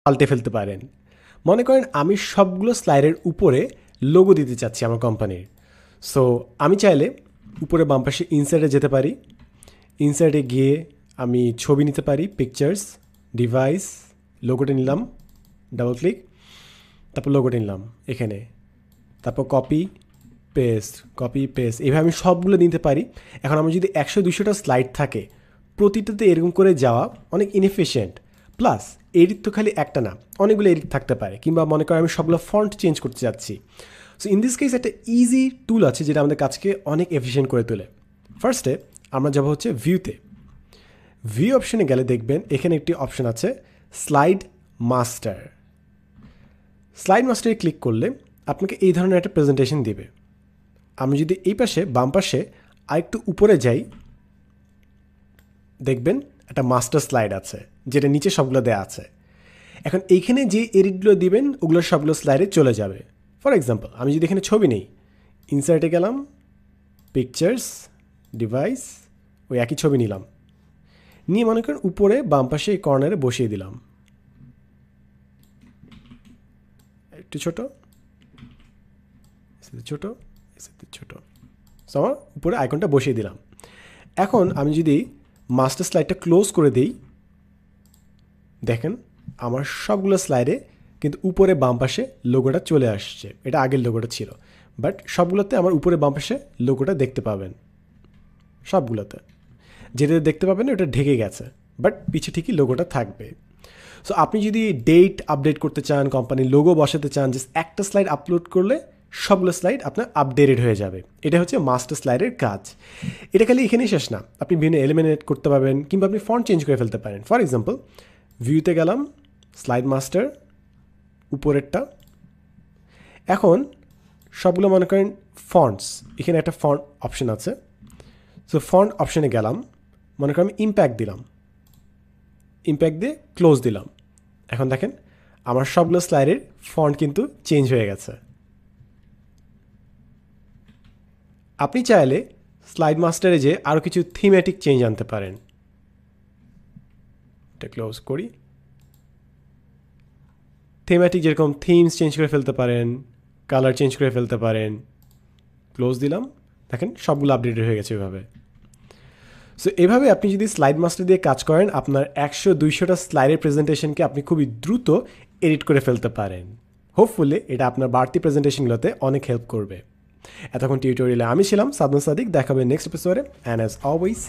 পাল্টে ফেলতে পারেন। মনে করেন আমি সবগুলো স্লাইডের উপরে লোগো দিতে চাচ্ছি আমার কোম্পানির। সো আমি চাইলে উপরে বাম পাশে ইনসার্টে যেতে পারি। ইনসার্টে গিয়ে আমি ছবি নিতে পারি, পিকচার্স, ডিভাইস, লোগোটা নিলাম, ডাবল ক্লিক, তারপর লোগোটা নিলাম এখানে, তারপর কপি পেস্ট, এভাবে আমি সবগুলো নিতে পারি। এখন আমার যদি 100-200টা স্লাইড থাকে, প্রতিটাতে এরকম করে যাওয়া অনেক ইনএফিশিয়েন্ট। প্লাস এডিট তো খালি একটা না, অনেকগুলো এডিট থাকতে পারে। কিংবা মনে করেন আমি সবগুলো ফন্ট চেঞ্জ করতে যাচ্ছি। সো ইন দিস কেস একটা ইজি টুল আছে যেটা আমাদের কাজকে অনেক এফিশিয়েন্ট করে তোলে। ফার্স্টে আমরা যাব হচ্ছে ভিউতে। ভিউ অপশনে গেলে দেখবেন এখানে একটি অপশন আছে স্লাইড মাস্টার। স্লাইড মাস্টারে ক্লিক করলে আপনাকে এই ধরনের একটা প্রেজেন্টেশন দিবে। আমি যদি এই পাশে বাম পাশে আরেকটু উপরে যাই, দেখবেন একটা মাস্টার স্লাইড আছে যেটা নিচে সবগুলো দেওয়া আছে। এখন এইখানে যে এডিটগুলো দিবেন ওগুলো সবগুলো স্লাইডে চলে যাবে। ফর এক্সাম্পল আমি যদি এখানে ছবি নেই, ইনসার্টে গেলাম, পিকচার্স, ডিভাইস, ওই একই ছবি নিলাম, নিয়ে মনে করেন উপরে বাম পাশে এই কর্নারে বসিয়ে দিলাম। একটু ছোট ছোট ছোট, সো আমার উপরে আইকনটা বসিয়ে দিলাম। এখন আমি যদি মাস্টার স্লাইডটা ক্লোজ করে দিই, দেখেন আমার সবগুলো স্লাইডে কিন্তু উপরে বাম পাশে লোগোটা চলে আসছে। এটা আগের লোগোটা ছিল, বাট সবগুলোতে আমার উপরে বাম পাশে লোগোটা দেখতে পাবেন। সবগুলোতে যেটা দেখতে পাবেন ওটা ঢেকে গেছে, বাট পিছে ঠিকই লোগোটা থাকবে। সো আপনি যদি ডেট আপডেট করতে চান, কোম্পানির লোগো বসাতে চান, জাস্ট একটা স্লাইড আপলোড করলে সবগুলো স্লাইড আপনার আপডেটেড হয়ে যাবে। এটা হচ্ছে মাস্টার স্লাইডের কাজ। এটা খালি এখানেই শেষ না, আপনি বিভিন্ন এলিমিনেট করতে পারবেন কিংবা আপনি ফন্ট চেঞ্জ করে ফেলতে পারেন। ফর এক্সাম্পল ভিউতে গেলাম, স্লাইড মাস্টার উপরেরটা। এখন সবগুলো মনে করেন ফন্টস, এখানে একটা ফন্ট অপশন আছে। সো ফন্ট অপশনে গেলাম, মনে করেন আমি ইম্প্যাক্ট দিলাম, ইম্প্যাক্ট দিয়ে ক্লোজ দিলাম। এখন দেখেন আমার সবগুলো স্লাইডের ফন্ট কিন্তু চেঞ্জ হয়ে গেছে। আপনি চাইলে স্লাইড মাস্টারে যে আরও কিছু থিমেটিক চেঞ্জ আনতে পারেন। এটা ক্লোজ করি। থিমেটিক যেরকম থিমস চেঞ্জ করে ফেলতে পারেন, কালার চেঞ্জ করে ফেলতে পারেন। ক্লোজ দিলাম, দেখেন সবগুলো আপডেটেড হয়ে গেছে এভাবে। সো এভাবে আপনি যদি স্লাইড মাস্টার দিয়ে কাজ করেন, আপনার 100-200টা স্লাইডের প্রেজেন্টেশনকে আপনি খুবই দ্রুত এডিট করে ফেলতে পারেন। হোপফুলি এটা আপনার বাড়তি প্রেজেন্টেশনগুলোতে অনেক হেল্প করবে। এতক্ষণ টিউটোরিয়ালে আমি ছিলাম সাদমান সাদিক। দেখাবে নেক্সট এপিসোডে, অ্যান্ড অ্যাজ অলওয়েজ